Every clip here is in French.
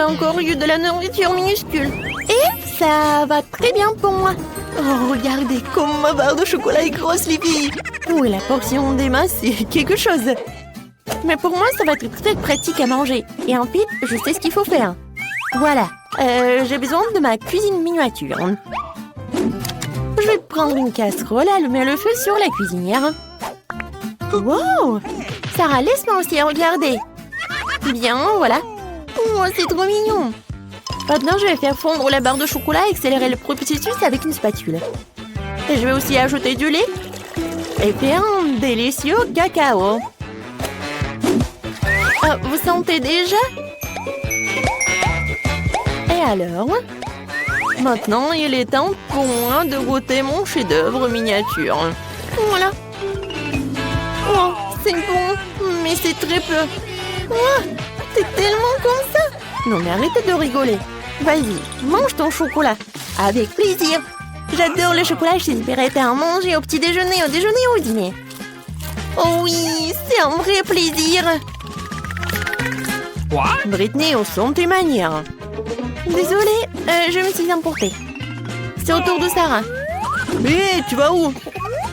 encore eu de la nourriture minuscule. Et ça va très bien pour moi. Oh, regardez comme ma barre de chocolat est grosse, les filles. Oui, la portion d'Emma, c'est quelque chose. Mais pour moi, ça va être très pratique à manger. Et en fait, je sais ce qu'il faut faire. Voilà, j'ai besoin de ma cuisine miniature. Je vais prendre une casserole, allumer le feu sur la cuisinière. Wow! Sarah, laisse-moi aussi regarder. Bien, voilà. Oh, c'est trop mignon. Maintenant, je vais faire fondre la barre de chocolat et accélérer le processus avec une spatule. Et je vais aussi ajouter du lait et faire un délicieux cacao. Vous sentez déjà? Et alors? Maintenant, il est temps pour moi de goûter mon chef-d'œuvre miniature. Voilà. Oh, c'est bon, mais c'est très peu. Oh, t'es tellement comme ça. Non, mais arrêtez de rigoler. Vas-y, mange ton chocolat. Avec plaisir. J'adore le chocolat, j'espérais à en manger au petit déjeuner, au déjeuner ou au dîner. Oh oui, c'est un vrai plaisir. Quoi? Britney, on sent tes manières. Désolée, je me suis emportée. C'est au tour de Sarah. Hé, tu vas où?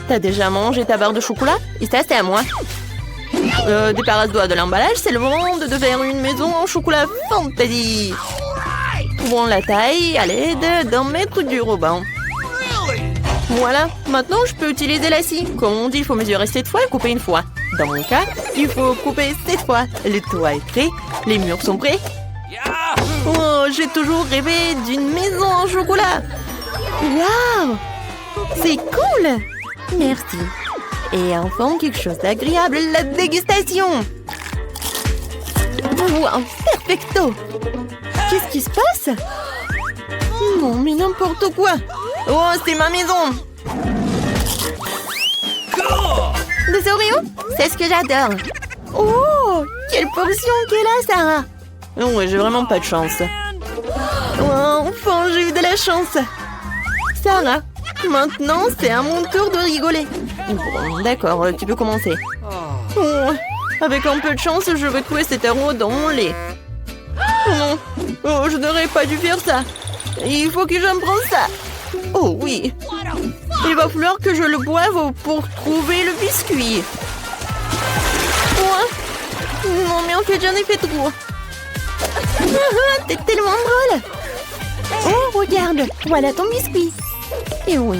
T'as déjà mangé ta barre de chocolat? Et ça, c'est à moi. Débarrasse-toi de l'emballage, c'est le moment de faire une maison en chocolat fantasy. Trouvons la taille à l'aide d'un mètre du ruban. Voilà, maintenant je peux utiliser la scie. Comme on dit, il faut mesurer 7 fois et couper une fois. Dans mon cas, il faut couper 7 fois. Le toit est prêt, les murs sont prêts. Oh, j'ai toujours rêvé d'une maison en chocolat. Waouh! C'est cool! Merci. Et enfin, quelque chose d'agréable, la dégustation. Wow, perfecto! Qu'est-ce qui se passe? Non, mais n'importe quoi! Oh, c'est ma maison! Des Oreos? C'est ce que j'adore! Oh, quelle portion qu'elle a, Sarah! Oh, j'ai vraiment pas de chance. Oh, enfin, j'ai eu de la chance! Sarah, maintenant, c'est à mon tour de rigoler. Bon, d'accord, tu peux commencer. Oh, avec un peu de chance, je vais trouver cet euro dans mon lait. Oh non, oh, je n'aurais pas dû faire ça. Il faut que j'en prenne ça. Oh oui, il va falloir que je le boive pour trouver le biscuit. Oh, non, mais en fait, j'en ai fait trop. T'es tellement drôle. Oh, regarde, voilà ton biscuit. Et oui,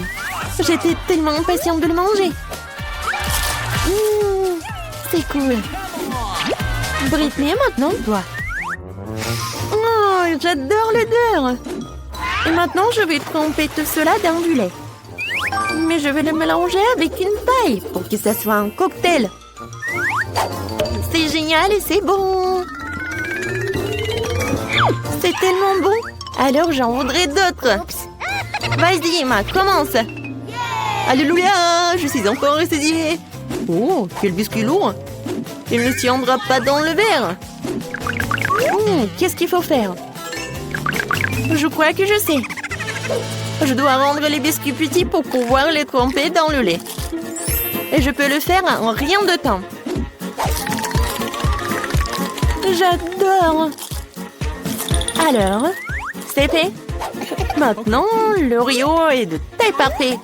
j'étais tellement impatiente de le manger. C'est cool. Britney, maintenant toi. Oh, j'adore l'odeur. Et maintenant, je vais tremper tout cela dans du lait. Mais je vais le mélanger avec une paille pour que ça soit un cocktail. C'est génial et c'est bon. C'est tellement bon. Alors, j'en voudrais d'autres. Vas-y, Emma, commence. Alléluia, je suis encore ressaisie. Oh, quel biscuit lourd. Il ne tiendra pas dans le verre. Qu'est-ce qu'il faut faire? Je crois que je sais. Je dois rendre les biscuits petits pour pouvoir les tremper dans le lait. Et je peux le faire en rien de temps. J'adore. Alors, c'est fait. Maintenant, l'Oreo est de taille parfaite.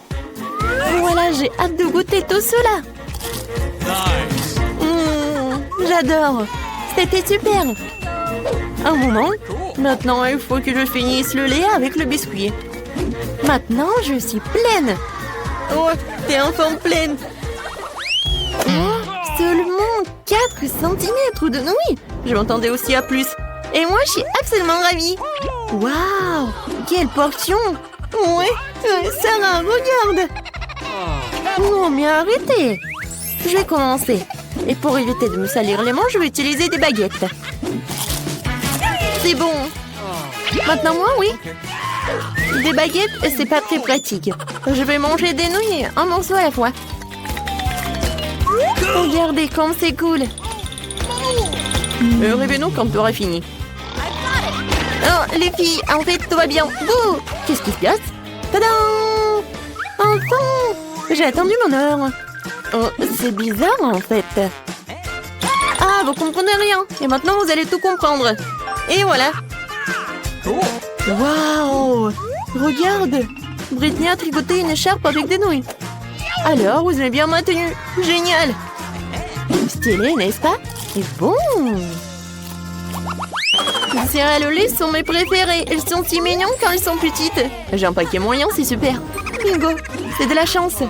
Voilà, j'ai hâte de goûter tout cela. J'adore. C'était super. Un moment. Maintenant, il faut que je finisse le lait avec le biscuit. Maintenant, je suis pleine. Oh, t'es enfin pleine. Oh, seulement 4 cm de nouilles. Je m'attendais aussi à plus. Et moi, je suis absolument ravie. Waouh, quelle portion. Ouais, Sarah, regarde. Non, mais arrêtez. Je vais commencer. Et pour éviter de me salir les mains, je vais utiliser des baguettes. C'est bon. Maintenant, moi, oui. Des baguettes, c'est pas très pratique. Je vais manger des nouilles, un morceau à la fois. Regardez comme c'est cool. Réveillez-nous quand tu auras fini. Oh, les filles, en fait, tout va bien. Bouh! Qu'est-ce qui se passe? Tadam! Enfin! J'ai attendu mon heure. Oh, c'est bizarre, en fait. Ah, vous comprenez rien. Et maintenant, vous allez tout comprendre. Et voilà. Waouh! Regarde! Britney a tricoté une écharpe avec des nouilles. Alors, vous aimez bien ma tenue? Génial! Stylé, n'est-ce pas? Et bon! Les céréales au lait sont mes préférées. Elles sont si mignonnes quand elles sont petites. J'ai un paquet moyen, c'est super. Bingo! C'est de la chance.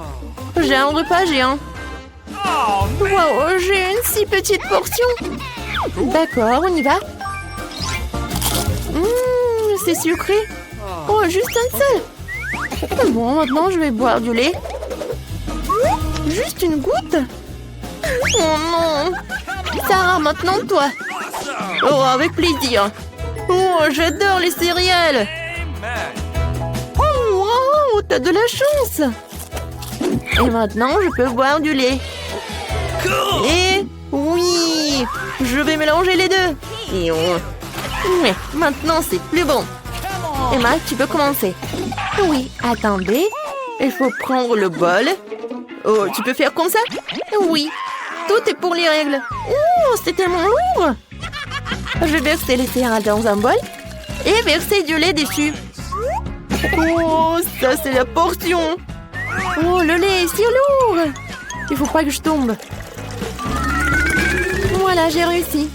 J'ai un repas géant. Wow, j'ai une si petite portion. D'accord, on y va. C'est sucré. Oh, juste un seul. Bon, maintenant je vais boire du lait. Juste une goutte. Oh non. Sarah, maintenant toi. Oh, avec plaisir. Oh, j'adore les céréales. Oh, wow, t'as de la chance. Et maintenant, je peux boire du lait. Et oui, je vais mélanger les deux. Et mais maintenant, c'est plus bon. Emma, tu peux commencer. Oui, attendez. Il faut prendre le bol. Oh, tu peux faire comme ça? Oui. Tout est pour les règles. Oh, c'est tellement lourd. Je vais verser les céréales dans un bol et verser du lait dessus. Oh, ça c'est la portion. Oh, le lait est si lourd. Il faut pas que je tombe. Voilà, j'ai réussi.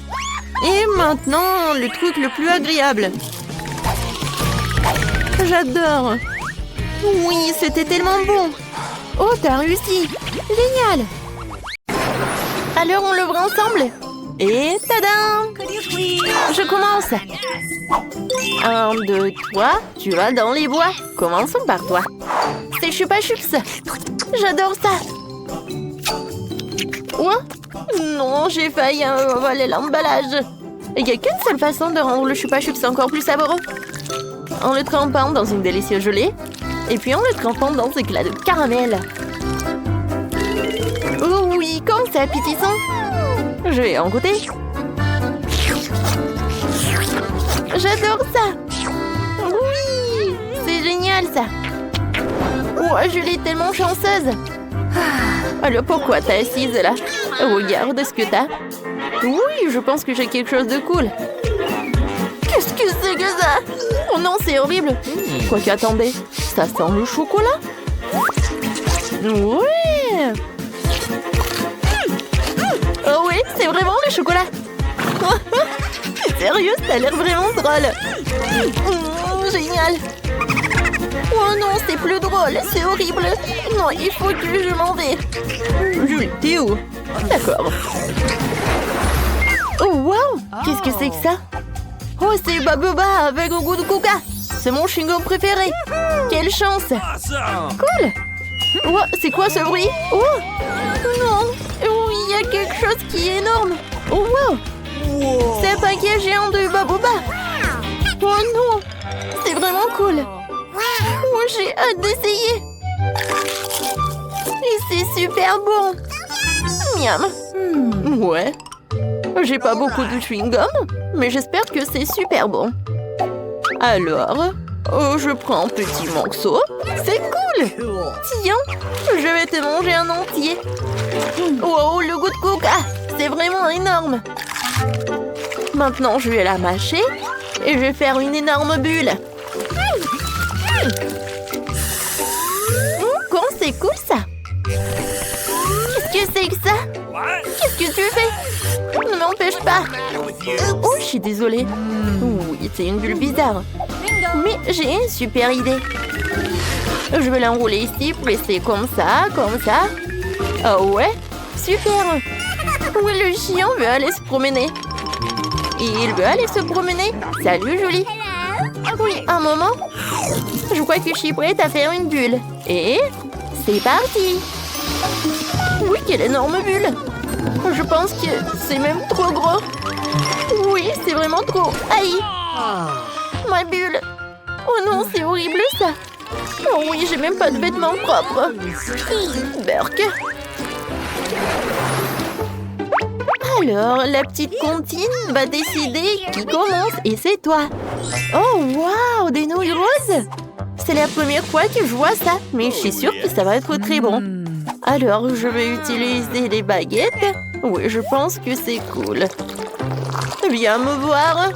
Et maintenant, le truc le plus agréable. J'adore. Oui, c'était tellement bon. Oh, t'as réussi. Génial. Alors, on l'ouvre ensemble. Et tadam! Je commence. 1, 2, 3. Tu vas dans les bois. Commençons par toi. C'est Chupa Chups. J'adore ça. Oh, non, j'ai failli voler l'emballage. Il n'y a qu'une seule façon de rendre le Chupa Chups encore plus savoureux. En le trempant dans une délicieuse gelée. Et puis en le trempant dans des éclats de caramel. Oh oui, comme c'est appétissant. Je vais en goûter. J'adore ça. Oui, c'est génial ça. Oh, Julie est tellement chanceuse. Alors pourquoi t'es assise là? Regarde ce que t'as. Oui, je pense que j'ai quelque chose de cool. Qu'est-ce que c'est que ça? Oh non, c'est horrible. Quoi qu'attendez, ça sent le chocolat. Ouais. Oh oui, c'est vraiment le chocolat. Sérieux, ça a l'air vraiment drôle. Génial. Oh non, c'est plus drôle, c'est horrible. Non, il faut que je m'en vais. Julie, t'es où? D'accord. Oh wow, qu'est-ce que c'est que ça? Oh, c'est Baboba avec un goût de coca. C'est mon chewing-gum préféré. Quelle chance. Cool. Oh, c'est quoi ce bruit? Oh non. Oh, il y a quelque chose qui est énorme. Oh wow. C'est un paquet géant de Baboba. Oh non. C'est vraiment cool. Oh, j'ai hâte d'essayer. Et c'est super bon. Miam. Ouais. J'ai pas beaucoup de chewing-gum, mais j'espère que c'est super bon. Alors, je prends un petit morceau. C'est cool. Tiens, je vais te manger un entier. Wow, le goût de coca. C'est vraiment énorme. Maintenant, je vais la mâcher et je vais faire une énorme bulle. Quand c'est cool ça. Qu'est-ce que c'est que ça? Qu'est-ce que tu fais? Ne m'empêche pas. Oh, je suis désolée. Oui, c'est une bulle bizarre. Mais j'ai une super idée. Je vais l'enrouler ici, presser comme ça, comme ça. Oh ouais, super. Oui, le chien veut aller se promener. Il veut aller se promener. Salut, Julie. Oui, un moment. Je crois que je suis prête à faire une bulle. Et c'est parti. Oui, quelle énorme bulle. Je pense que c'est même trop gros. Oui, c'est vraiment trop. Aïe. Ma bulle. Oh non, c'est horrible ça. Oh oui, j'ai même pas de vêtements propres. Burk. Alors, la petite comptine va décider qui commence et c'est toi. Oh waouh, des nouilles roses. C'est la première fois que je vois ça, mais je suis sûre que ça va être très bon. Alors, je vais utiliser les baguettes. Oui, je pense que c'est cool. Viens me voir.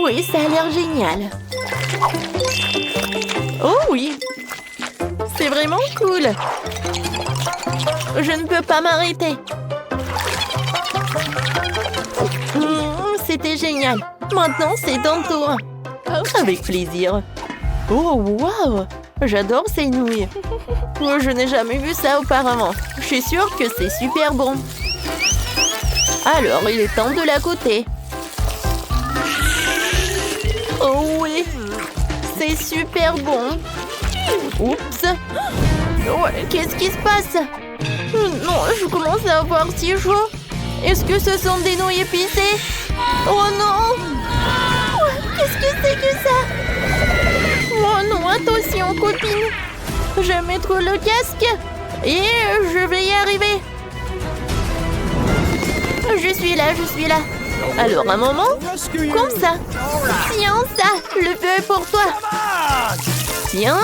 Oui, ça a l'air génial. Oh oui, c'est vraiment cool. Je ne peux pas m'arrêter. C'était génial. Maintenant, c'est ton tour. Avec plaisir. Oh, waouh! J'adore ces nouilles. Oh, je n'ai jamais vu ça auparavant. Je suis sûre que c'est super bon. Alors, il est temps de la goûter. Oh oui! C'est super bon. Oups! Ouais, qu'est-ce qui se passe? Non, je commence à avoir si chaud. Est-ce que ce sont des nouilles épicées? Oh non! Qu'est-ce que c'est que ça? Oh non, attention, copine. Je vais mettre le casque et je vais y arriver. Je suis là, je suis là. Alors, un moment, comme ça. Tiens, ça, le feu est pour toi. Tiens.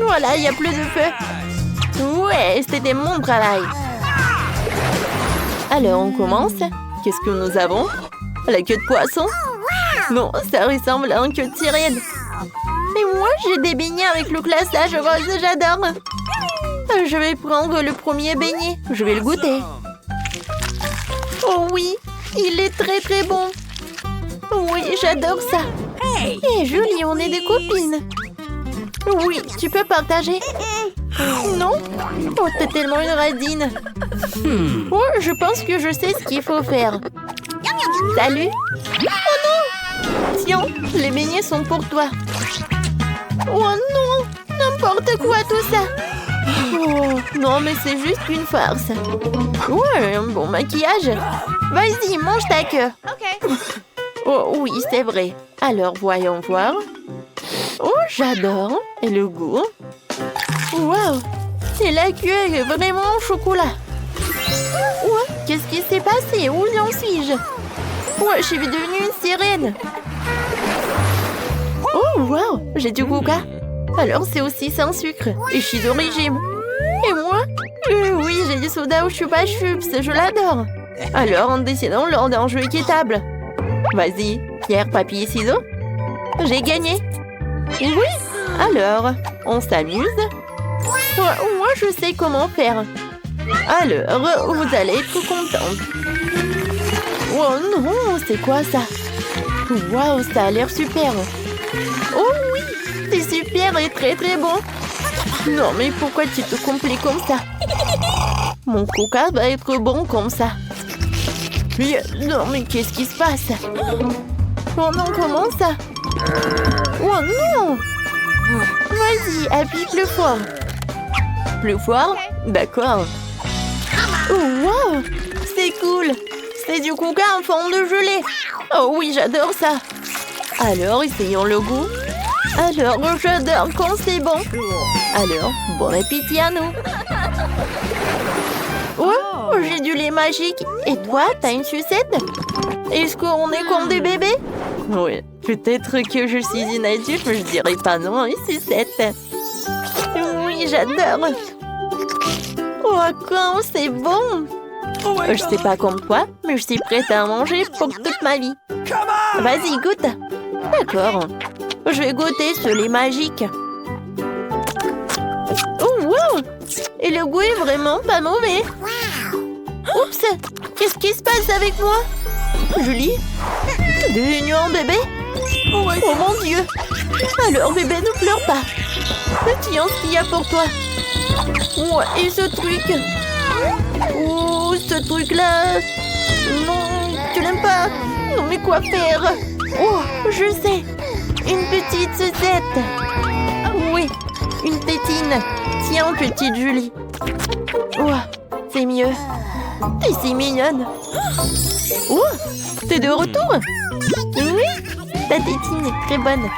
Voilà, il n'y a plus de feu. Ouais, c'était mon travail. Alors, on commence. Qu'est-ce que nous avons? La queue de poisson? Non, ça ressemble à une queue de sirène. Et moi, j'ai des beignets avec le glaçage rose, j'adore. Je vais prendre le premier beignet. Je vais le goûter. Oh oui, il est très très bon. Oui, j'adore ça. Et Julie, on est des copines. Oui, tu peux partager. Non? Oh, t'es tellement une radine. Oh, je pense que je sais ce qu'il faut faire. Salut. Oh non! Tiens, les beignets sont pour toi. Oh non! N'importe quoi tout ça. Oh, non, mais c'est juste une farce. Ouais, un bon maquillage. Vas-y, mange ta queue. Oh oui, c'est vrai. Alors, voyons voir. Oh, j'adore. Et le goût? Waouh! Et la queue est vraiment au chocolat. Ouais, qu'est-ce qui s'est passé? Où en suis-je? Ouais, je suis devenue une sirène. Oh, waouh! J'ai du coca. Alors, c'est aussi sans sucre. Et je suis de régime. Et moi? Oui, j'ai du soda au chupa chups. Je l'adore. Alors, décidons lors d'un jeu équitable. Vas-y, pierre, papier, ciseaux. J'ai gagné. Oui. Alors, on s'amuse? Moi, je sais comment faire. Alors, vous allez être contente. Oh non, c'est quoi ça? Waouh, ça a l'air super. Oh oui, c'est super et très très bon. Non, mais pourquoi tu te compliques comme ça? Mon coca va être bon comme ça. Non, mais qu'est-ce qui se passe? Oh non, comment ça? Oh non! Vas-y, appuie plus fort. Plus fort? D'accord. Oh, wow! C'est cool! C'est du coca en forme de gelée. Oh oui, j'adore ça. Alors, essayons le goût. Alors, j'adore quand c'est bon. Alors, bon appétit à nous. Oh, j'ai du lait magique. Et toi, t'as une sucette? Est-ce qu'on est comme des bébés? Oui, peut-être que je suis une adulte, mais je dirais pas non à une sucette. Oui, j'adore. Oh, quand c'est bon! Je sais pas comme toi, mais je suis prête à en manger pour toute ma vie. Vas-y, goûte. D'accord. Je vais goûter ce lait magique. Oh, wow! Et le goût est vraiment pas mauvais. Oups! Qu'est-ce qui se passe avec moi? Julie? Devenu un bébé? Oh mon Dieu! Alors, bébé, ne pleure pas. Tiens, ce qu'il y a pour toi. Ouais, et ce truc? Oh, ce truc-là... Non, tu l'aimes pas? Non, mais quoi faire? Oh, je sais. Une petite sucette. Oui, une tétine. Tiens, petite Julie. Oh, c'est mieux. T'es si mignonne. Oh, t'es de retour? Oui, ta tétine est très bonne.